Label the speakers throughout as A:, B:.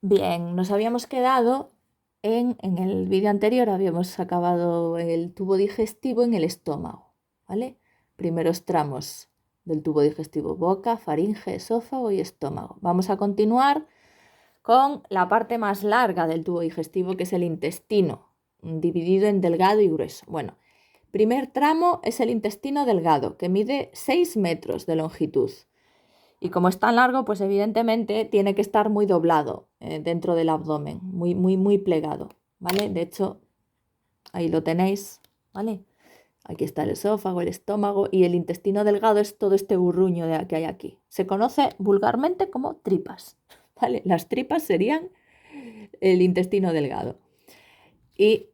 A: Bien, nos habíamos quedado en el vídeo anterior, habíamos acabado el tubo digestivo en el estómago, ¿vale? Primeros tramos del tubo digestivo: boca, faringe, esófago y estómago. Vamos a continuar con la parte más larga del tubo digestivo, que es el intestino, dividido en delgado y grueso. Bueno, primer tramo es el intestino delgado, que mide 6 metros de longitud. Y como es tan largo, pues evidentemente tiene que estar muy doblado dentro del abdomen, muy plegado, ¿vale? De hecho, ahí lo tenéis, ¿vale? Aquí está el esófago, el estómago, y el intestino delgado es todo este burruño que hay aquí. Se conoce vulgarmente como tripas, ¿vale? Las tripas serían el intestino delgado. Y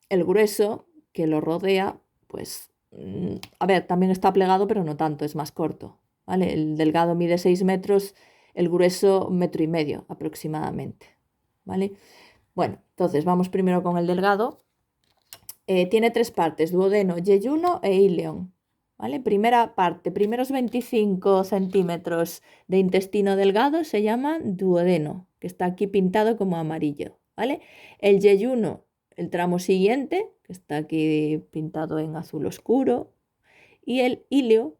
A: el grueso que lo rodea, pues, a ver, también está plegado, pero no tanto, es más corto, ¿vale? El delgado mide 6 metros, el grueso 1,5 metros aproximadamente, ¿vale? Bueno, entonces vamos primero con el delgado. Tiene 3 partes: duodeno, yeyuno e íleon, ¿vale? Primera parte, primeros 25 centímetros de intestino delgado se llaman duodeno, que está aquí pintado como amarillo, ¿vale? El yeyuno, el tramo siguiente, que está aquí pintado en azul oscuro, y el íleo,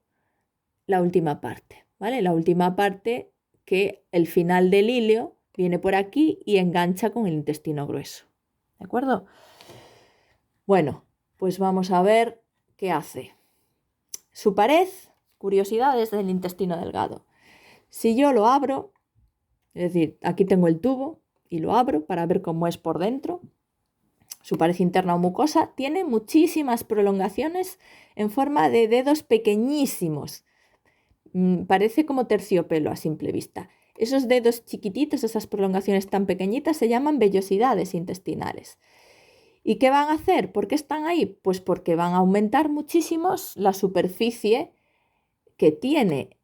A: la última parte, ¿vale? La última parte, que el final del íleo viene por aquí y engancha con el intestino grueso, ¿de acuerdo? Bueno, pues vamos a ver qué hace. Su pared, curiosidades del intestino delgado. Si yo lo abro, es decir, aquí tengo el tubo y lo abro para ver cómo es por dentro, su pared interna o mucosa tiene muchísimas prolongaciones en forma de dedos pequeñísimos. Parece como terciopelo a simple vista. Esos dedos chiquititos, esas prolongaciones tan pequeñitas, se llaman vellosidades intestinales. ¿Y qué van a hacer? ¿Por qué están ahí? Pues porque van a aumentar muchísimo la superficie que tiene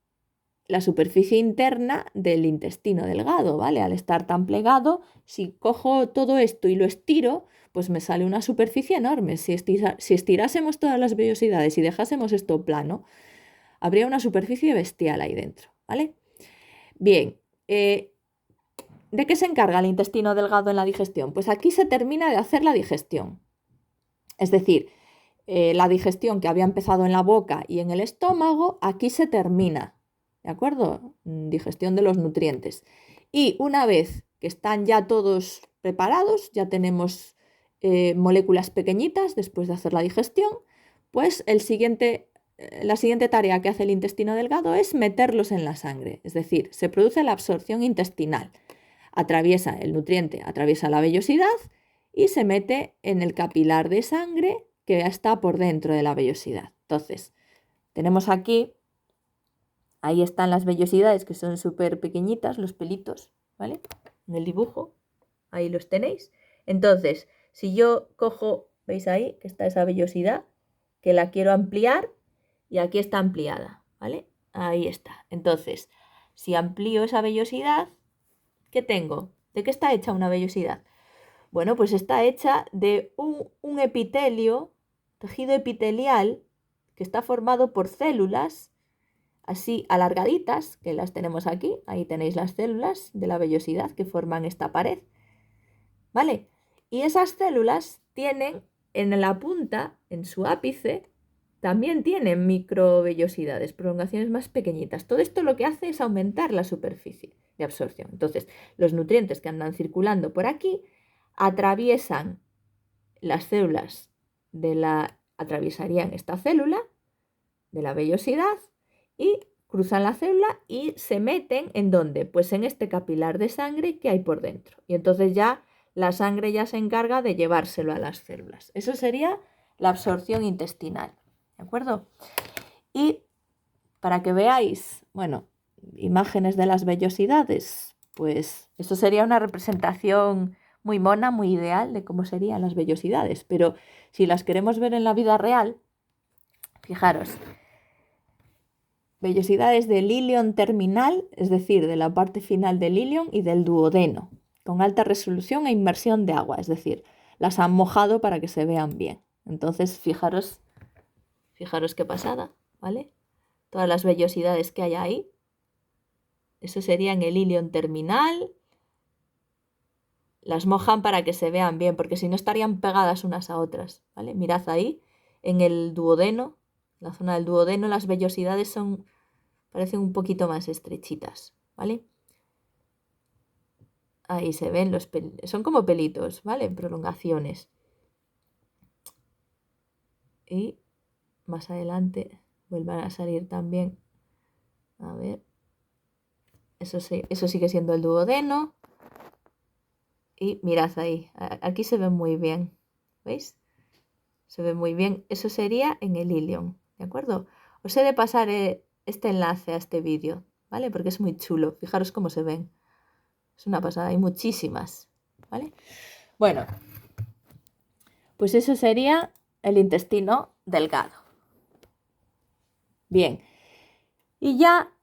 A: la superficie interna del intestino delgado, ¿vale? Al estar tan plegado, si cojo todo esto y lo estiro, pues me sale una superficie enorme. Si estirásemos todas las vellosidades y dejásemos esto plano, habría una superficie bestial ahí dentro, ¿vale? Bien, ¿de qué se encarga el intestino delgado en la digestión? Pues aquí se termina de hacer la digestión. Es decir, la digestión que había empezado en la boca y en el estómago, aquí se termina, ¿de acuerdo? Digestión de los nutrientes. Y una vez que están ya todos preparados, ya tenemos moléculas pequeñitas después de hacer la digestión, pues la siguiente tarea que hace el intestino delgado es meterlos en la sangre. Es decir, se produce la absorción intestinal. Atraviesa el nutriente, atraviesa la vellosidad y se mete en el capilar de sangre que ya está por dentro de la vellosidad. Entonces, tenemos aquí, ahí están las vellosidades, que son súper pequeñitas, los pelitos, ¿vale? En el dibujo, ahí los tenéis. Entonces, si yo cojo, ¿veis ahí que está esa vellosidad? Que la quiero ampliar y aquí está ampliada, ¿vale? Ahí está. Entonces, si amplío esa vellosidad, ¿qué tengo? ¿De qué está hecha una vellosidad? Bueno, pues está hecha de un epitelio, tejido epitelial, que está formado por células así alargaditas, que las tenemos aquí. Ahí tenéis las células de la vellosidad que forman esta pared, ¿vale? Y esas células tienen en la punta, en su ápice, también tienen microvellosidades, prolongaciones más pequeñitas. Todo esto lo que hace es aumentar la superficie de absorción. Entonces, los nutrientes que andan circulando por aquí atraviesan las células atravesarían esta célula de la vellosidad y cruzan la célula y se meten ¿en dónde? Pues en este capilar de sangre que hay por dentro. Y entonces ya la sangre ya se encarga de llevárselo a las células. Eso sería la absorción intestinal, ¿de acuerdo? Y para que veáis, bueno, imágenes de las vellosidades, pues esto sería una representación muy mona, muy ideal de cómo serían las vellosidades. Pero si las queremos ver en la vida real, fijaros, vellosidades del íleon terminal, es decir, de la parte final del íleon, y del duodeno, con alta resolución e inmersión de agua, es decir, las han mojado para que se vean bien. Entonces, fijaros qué pasada, ¿vale? Todas las vellosidades que hay ahí. Eso sería en el íleon terminal, las mojan para que se vean bien, porque si no estarían pegadas unas a otras, ¿vale? Mirad ahí, en el duodeno, la zona del duodeno, las vellosidades parecen un poquito más estrechitas, ¿vale? Ahí se ven son como pelitos, ¿vale? Prolongaciones. Y más adelante vuelvan a salir también. A ver. Eso sigue siendo el duodeno. Y mirad ahí. Aquí se ve muy bien. ¿Veis? Se ve muy bien. Eso sería en el ilion. ¿De acuerdo? Os he de pasar este enlace a este vídeo, ¿vale? Porque es muy chulo. Fijaros cómo se ven. Es una pasada. Hay muchísimas, ¿vale? Bueno, pues eso sería el intestino delgado. Bien. Y ya,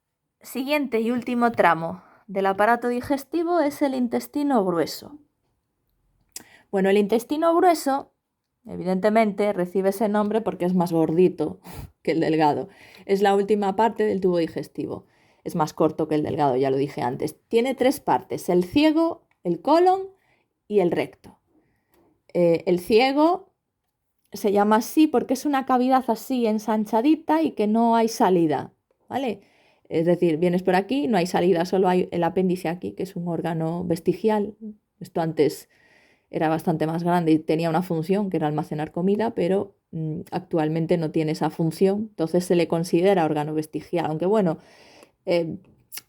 A: siguiente y último tramo del aparato digestivo es el intestino grueso. Bueno, el intestino grueso, evidentemente, recibe ese nombre porque es más gordito que el delgado. Es la última parte del tubo digestivo. Es más corto que el delgado, ya lo dije antes. Tiene 3 partes, el ciego, el colon y el recto. El ciego se llama así porque es una cavidad así ensanchadita y que no hay salida, ¿vale? Es decir, vienes por aquí, no hay salida, solo hay el apéndice aquí, que es un órgano vestigial. Esto antes era bastante más grande y tenía una función, que era almacenar comida, pero actualmente no tiene esa función, entonces se le considera órgano vestigial, aunque bueno,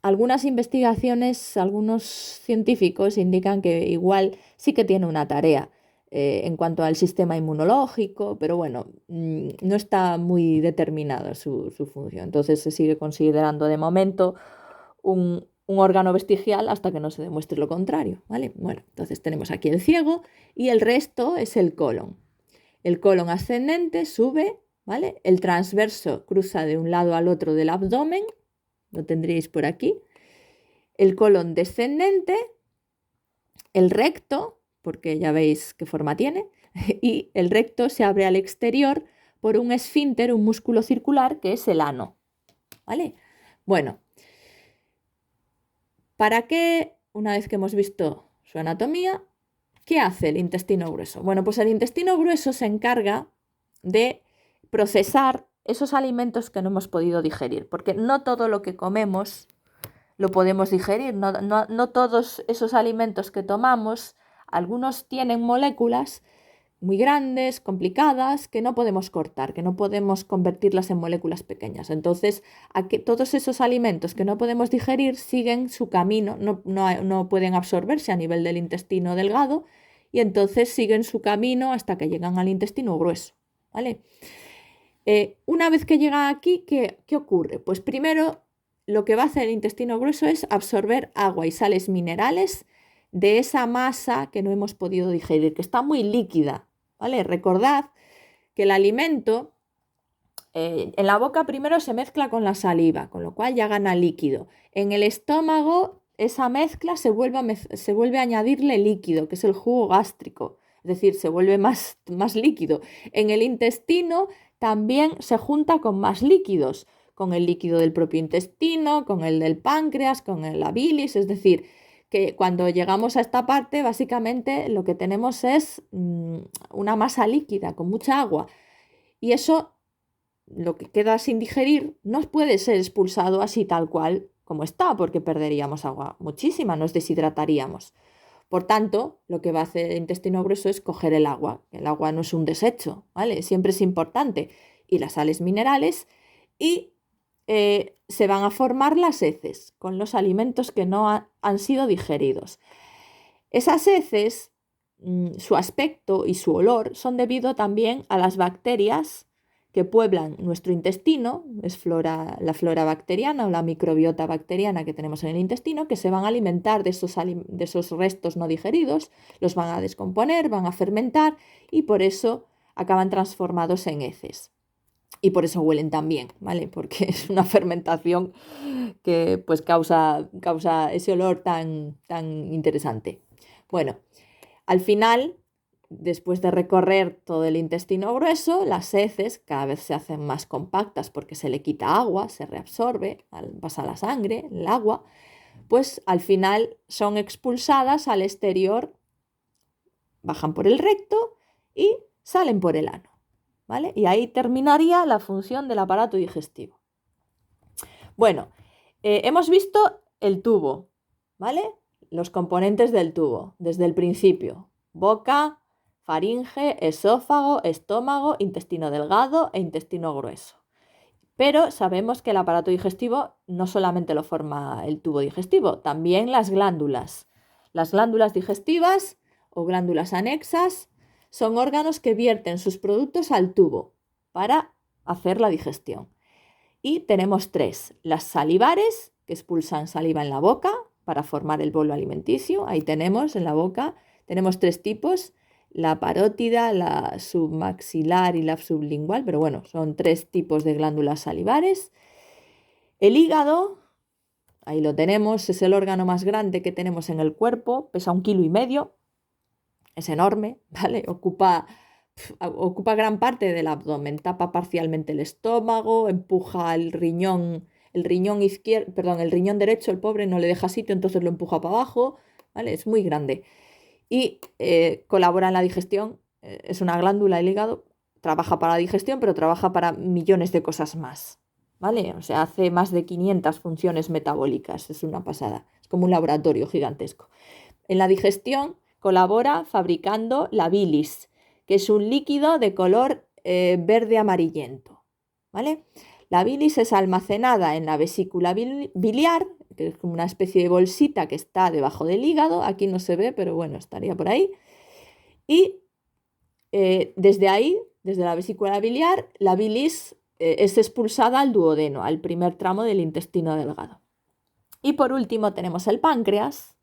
A: algunas investigaciones, algunos científicos indican que igual sí que tiene una tarea en cuanto al sistema inmunológico, pero bueno, no está muy determinada su función. Entonces se sigue considerando de momento un órgano vestigial hasta que no se demuestre lo contrario, ¿vale? Bueno, entonces tenemos aquí el ciego y el resto es el colon. El colon ascendente sube, ¿vale? El transverso cruza de un lado al otro del abdomen, lo tendréis por aquí. El colon descendente, el recto, porque ya veis qué forma tiene, y el recto se abre al exterior por un esfínter, un músculo circular, que es el ano, ¿vale? Bueno, ¿para qué, una vez que hemos visto su anatomía, qué hace el intestino grueso? Bueno, pues el intestino grueso se encarga de procesar esos alimentos que no hemos podido digerir, porque no todo lo que comemos lo podemos digerir, no todos esos alimentos que tomamos, algunos tienen moléculas muy grandes, complicadas, que no podemos cortar, que no podemos convertirlas en moléculas pequeñas. Entonces, todos esos alimentos que no podemos digerir siguen su camino, no pueden absorberse a nivel del intestino delgado y entonces siguen su camino hasta que llegan al intestino grueso, ¿vale? Una vez que llega aquí, ¿qué ocurre? Pues primero lo que va a hacer el intestino grueso es absorber agua y sales minerales de esa masa que no hemos podido digerir, que está muy líquida, ¿vale? Recordad que el alimento en la boca primero se mezcla con la saliva, con lo cual ya gana líquido. En el estómago esa mezcla se vuelve a añadirle líquido, que es el jugo gástrico, es decir, se vuelve más líquido. En el intestino también se junta con más líquidos, con el líquido del propio intestino, con el del páncreas, con la bilis, es decir, que cuando llegamos a esta parte, básicamente lo que tenemos es una masa líquida con mucha agua. Y eso, lo que queda sin digerir, no puede ser expulsado así tal cual como está, porque perderíamos agua muchísima, nos deshidrataríamos. Por tanto, lo que va a hacer el intestino grueso es coger el agua. El agua no es un desecho, ¿vale? Siempre es importante. Y las sales minerales y se van a formar las heces con los alimentos que no han sido digeridos. Esas heces, su aspecto y su olor son debido también a las bacterias que pueblan nuestro intestino, es la flora bacteriana o la microbiota bacteriana que tenemos en el intestino, que se van a alimentar de esos restos no digeridos, los van a descomponer, van a fermentar y por eso acaban transformados en heces. Y por eso huelen tan bien, ¿vale? Porque es una fermentación que pues causa ese olor tan interesante. Bueno, al final, después de recorrer todo el intestino grueso, las heces cada vez se hacen más compactas porque se le quita agua, se reabsorbe, pasa la sangre, el agua, pues al final son expulsadas al exterior bajan por el recto y salen por el ano, ¿vale? Y ahí terminaría la función del aparato digestivo. Bueno, hemos visto el tubo, ¿vale? Los componentes del tubo, desde el principio: boca, faringe, esófago, estómago, intestino delgado e intestino grueso. Pero sabemos que el aparato digestivo no solamente lo forma el tubo digestivo, también las glándulas. Las glándulas digestivas o glándulas anexas son órganos que vierten sus productos al tubo para hacer la digestión. Y tenemos tres: las salivares, que expulsan saliva en la boca para formar el bolo alimenticio. Ahí tenemos en la boca, tenemos tres tipos: la parótida, la submaxilar y la sublingual, pero bueno, son tres tipos de glándulas salivares. El hígado, ahí lo tenemos, es el órgano más grande que tenemos en el cuerpo, pesa 1,5 kilos, es enorme, ¿vale? Ocupa gran parte del abdomen, tapa parcialmente el estómago, empuja el riñón izquierdo, perdón, el riñón derecho, el pobre no le deja sitio, entonces lo empuja para abajo, ¿vale? Es muy grande. Y colabora en la digestión, es una glándula, el hígado, trabaja para la digestión, pero trabaja para millones de cosas más, ¿vale? O sea, hace más de 500 funciones metabólicas, es una pasada, es como un laboratorio gigantesco. En la digestión colabora fabricando la bilis, que es un líquido de color verde amarillento, ¿vale? La bilis es almacenada en la vesícula biliar, que es como una especie de bolsita que está debajo del hígado. Aquí no se ve, pero bueno, estaría por ahí. Y desde ahí, desde la vesícula biliar, la bilis es expulsada al duodeno, al primer tramo del intestino delgado. Y por último tenemos el páncreas.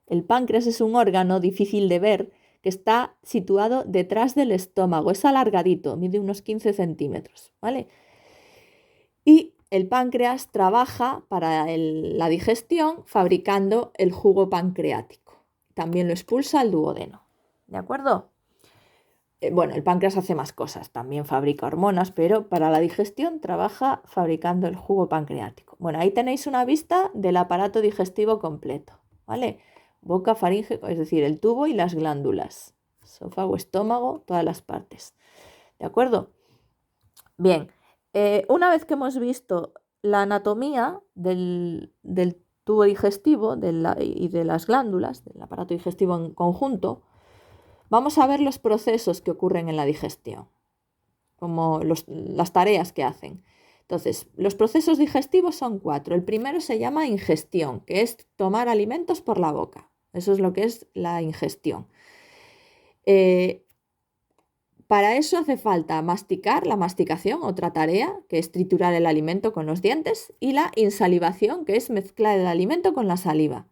A: El páncreas es un órgano difícil de ver que está situado detrás del estómago. Es alargadito, mide unos 15 centímetros, ¿vale? Y el páncreas trabaja para la digestión fabricando el jugo pancreático. También lo expulsa al duodeno, ¿de acuerdo? Bueno, el páncreas hace más cosas, también fabrica hormonas, pero para la digestión trabaja fabricando el jugo pancreático. Bueno, ahí tenéis una vista del aparato digestivo completo, ¿vale? Boca, faringe, es decir, el tubo y las glándulas, esófago, estómago, todas las partes, ¿de acuerdo? Bien, una vez que hemos visto la anatomía del tubo digestivo y de las glándulas, del aparato digestivo en conjunto, vamos a ver los procesos que ocurren en la digestión, como las tareas que hacen. Entonces, los procesos digestivos son 4. El primero se llama ingestión, que es tomar alimentos por la boca. Eso es lo que es la ingestión. Para eso hace falta masticar, la masticación, otra tarea, que es triturar el alimento con los dientes, y la insalivación, que es mezclar el alimento con la saliva,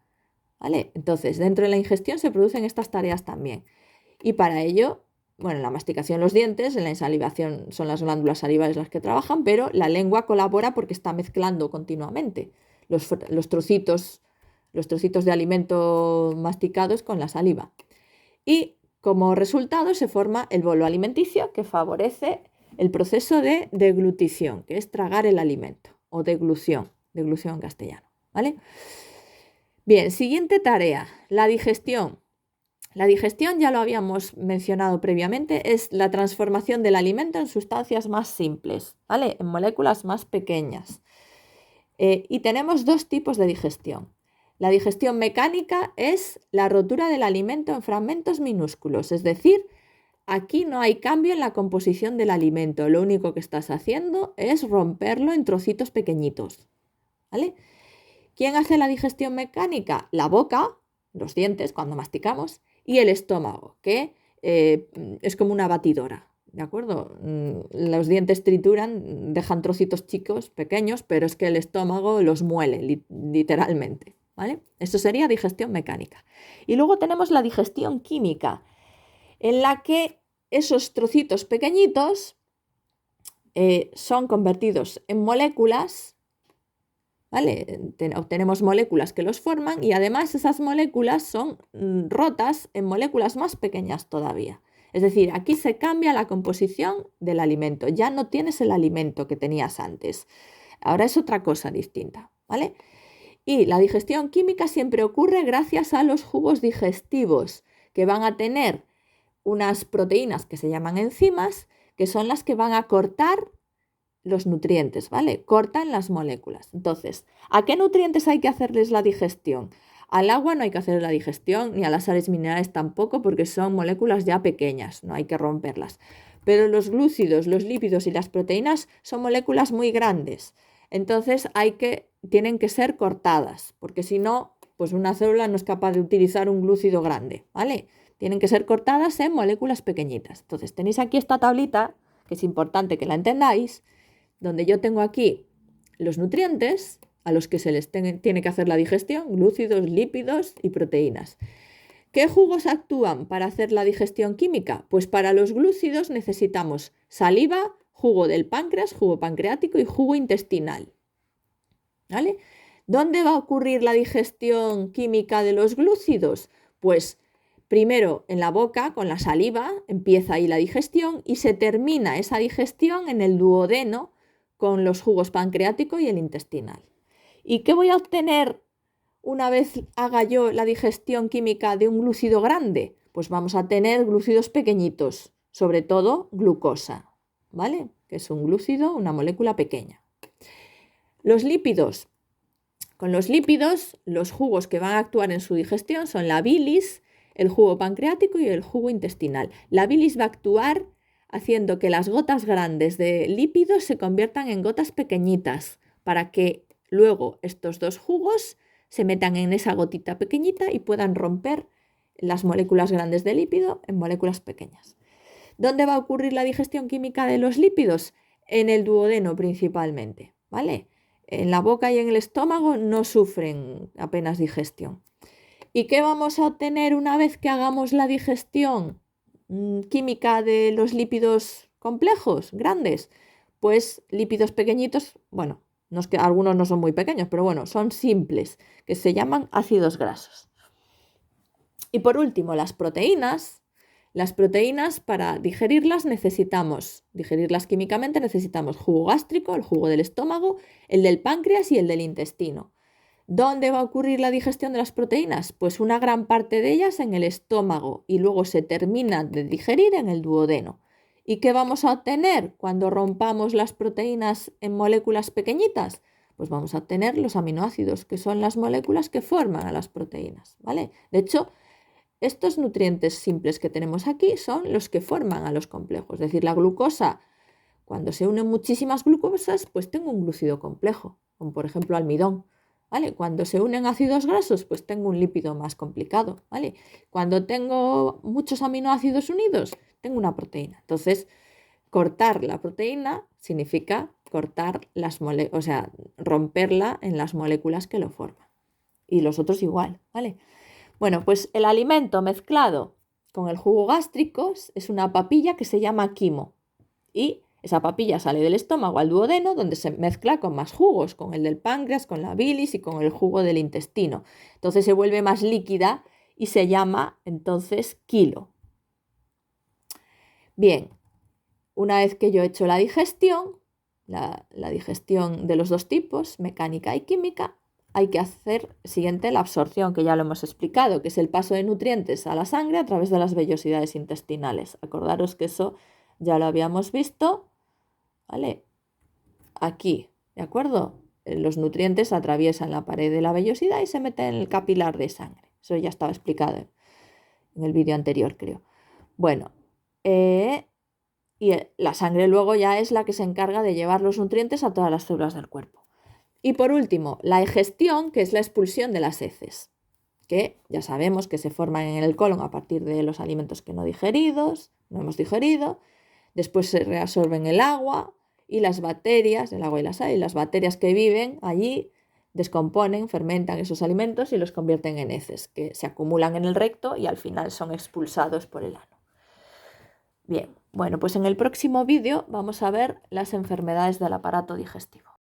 A: ¿vale? Entonces, dentro de la ingestión se producen estas tareas también. Y para ello, bueno, en la masticación los dientes, en la insalivación son las glándulas salivales las que trabajan, pero la lengua colabora porque está mezclando continuamente los trocitos de alimento masticados con la saliva. Y como resultado se forma el bolo alimenticio, que favorece el proceso de deglutición, que es tragar el alimento, o deglución en castellano, ¿vale? Bien, siguiente tarea, la digestión. La digestión, ya lo habíamos mencionado previamente, es la transformación del alimento en sustancias más simples, ¿vale? En moléculas más pequeñas. Y tenemos dos tipos de digestión. La digestión mecánica es la rotura del alimento en fragmentos minúsculos, es decir, aquí no hay cambio en la composición del alimento, lo único que estás haciendo es romperlo en trocitos pequeñitos, ¿vale? ¿Quién hace la digestión mecánica? La boca, los dientes cuando masticamos, y el estómago, que es como una batidora, ¿de acuerdo? Los dientes trituran, dejan trocitos chicos, pequeños, pero es que el estómago los muele, literalmente, ¿vale? Eso sería digestión mecánica. Y luego tenemos la digestión química, en la que esos trocitos pequeñitos son convertidos en moléculas, ¿vale? Obtenemos moléculas que los forman y además esas moléculas son rotas en moléculas más pequeñas todavía. Es decir, aquí se cambia la composición del alimento. Ya no tienes el alimento que tenías antes. Ahora es otra cosa distinta, ¿vale? Y la digestión química siempre ocurre gracias a los jugos digestivos, que van a tener unas proteínas que se llaman enzimas, que son las que van a cortar los nutrientes, ¿vale? Cortan las moléculas. Entonces, ¿a qué nutrientes hay que hacerles la digestión? Al agua no hay que hacer la digestión, ni a las sales minerales tampoco, porque son moléculas ya pequeñas, no hay que romperlas. Pero los glúcidos, los lípidos y las proteínas son moléculas muy grandes. Entonces tienen que ser cortadas, porque si no, pues una célula no es capaz de utilizar un glúcido grande, ¿vale? Tienen que ser cortadas en moléculas pequeñitas. Entonces tenéis aquí esta tablita, que es importante que la entendáis, donde yo tengo aquí los nutrientes a los que se les tiene que hacer la digestión, glúcidos, lípidos y proteínas. ¿Qué jugos actúan para hacer la digestión química? Pues para los glúcidos necesitamos saliva, jugo del páncreas, jugo pancreático y jugo intestinal. ¿Vale? ¿Dónde va a ocurrir la digestión química de los glúcidos? Pues primero en la boca, con la saliva, empieza ahí la digestión y se termina esa digestión en el duodeno con los jugos pancreático y el intestinal. ¿Y qué voy a obtener una vez haga yo la digestión química de un glúcido grande? Pues vamos a tener glúcidos pequeñitos, sobre todo glucosa, ¿vale? Que es un glúcido, una molécula pequeña. Los lípidos. Con los lípidos, los jugos que van a actuar en su digestión son la bilis, el jugo pancreático y el jugo intestinal. La bilis va a actuar haciendo que las gotas grandes de lípidos se conviertan en gotas pequeñitas para que luego estos dos jugos se metan en esa gotita pequeñita y puedan romper las moléculas grandes de lípido en moléculas pequeñas. ¿Dónde va a ocurrir la digestión química de los lípidos? En el duodeno principalmente, ¿vale? En la boca y en el estómago no sufren apenas digestión. ¿Y qué vamos a obtener una vez que hagamos la digestión química de los lípidos complejos, grandes? Pues lípidos pequeñitos, bueno, no es que algunos no son muy pequeños, pero bueno, son simples, que se llaman ácidos grasos. Y por último, las proteínas. Las proteínas, para digerirlas químicamente, necesitamos jugo gástrico, el jugo del estómago, el del páncreas y el del intestino. ¿Dónde va a ocurrir la digestión de las proteínas? Pues una gran parte de ellas en el estómago y luego se termina de digerir en el duodeno. ¿Y qué vamos a obtener cuando rompamos las proteínas en moléculas pequeñitas? Pues vamos a obtener los aminoácidos, que son las moléculas que forman a las proteínas, ¿vale? De hecho, estos nutrientes simples que tenemos aquí son los que forman a los complejos. Es decir, la glucosa, cuando se unen muchísimas glucosas, pues tengo un glúcido complejo, como por ejemplo almidón. ¿Vale? Cuando se unen ácidos grasos, pues tengo un lípido más complicado. ¿Vale? Cuando tengo muchos aminoácidos unidos, tengo una proteína. Entonces, cortar la proteína significa cortar romperla en las moléculas que lo forman. Y los otros igual, ¿vale? Bueno, pues el alimento mezclado con el jugo gástrico es una papilla que se llama quimo. Y esa papilla sale del estómago al duodeno, donde se mezcla con más jugos, con el del páncreas, con la bilis y con el jugo del intestino. Entonces se vuelve más líquida y se llama entonces quilo. Bien, una vez que yo he hecho la digestión de los dos tipos, mecánica y química, hay que hacer siguiente la absorción, que ya lo hemos explicado, que es el paso de nutrientes a la sangre a través de las vellosidades intestinales. Acordaros que eso ya lo habíamos visto, ¿vale? Aquí, ¿de acuerdo? Los nutrientes atraviesan la pared de la vellosidad y se meten en el capilar de sangre. Eso ya estaba explicado en el vídeo anterior, creo. Bueno, y la sangre luego ya es la que se encarga de llevar los nutrientes a todas las células del cuerpo. Y por último, la egestión, que es la expulsión de las heces, que ya sabemos que se forman en el colon a partir de los alimentos que no hemos digerido. Después se reabsorben el agua y las bacterias, el agua y la sal, y las bacterias que viven allí descomponen, fermentan esos alimentos y los convierten en heces, que se acumulan en el recto y al final son expulsados por el ano. Bien, bueno, pues en el próximo vídeo vamos a ver las enfermedades del aparato digestivo.